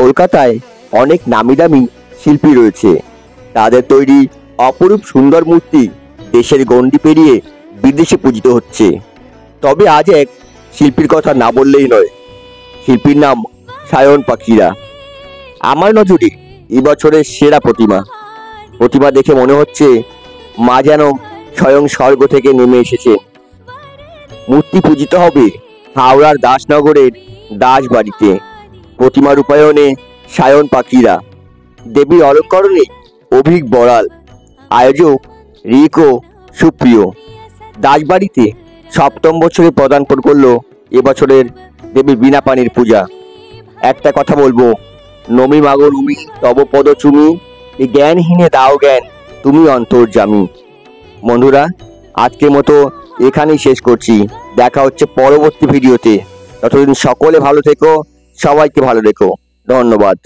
কলকাতায় অনেক নামি দামি শিল্পী রয়েছে। তাদের তৈরি অপরূপ সুন্দর মূর্তি দেশের গণ্ডি পেরিয়ে বিদেশে পূজিত হচ্ছে। তবে আজ এক শিল্পীর কথা না বললেই নয়। শিল্পীর নাম সায়ন পাখিরা। আমার নজরে এবছরের সেরা প্রতিমা দেখে মনে হচ্ছে মা যেন স্বয়ং স্বর্গ থেকে নেমে এসেছে। মূর্তি পূজিত হবে হাওড়ার দাসনগরের দাসবাড়িতে। প্রতিমা রূপায়ণে সায়ন পাখিরা, দেবীর অলঙ্করণে অভিক বড়াল, আয়োজক রিকো সুপ্রিয়। দাসবাড়িতে সপ্তম বছরে পদার্পণ করলো এবছরের দেবী বিনা পানির পূজা। একটা কথা বলবো, নমি মাগো নমি তব পদ চুমি, এই জ্ঞানহীনে দাও জ্ঞান তুমি অন্তর্যামী। বন্ধুরা, আজকের মতো এখানেই শেষ করছি। দেখা হচ্ছে পরবর্তী ভিডিওতে। ততদিন সকলে ভালো থেকো, সবাইকে ভালো রেখো। ধন্যবাদ।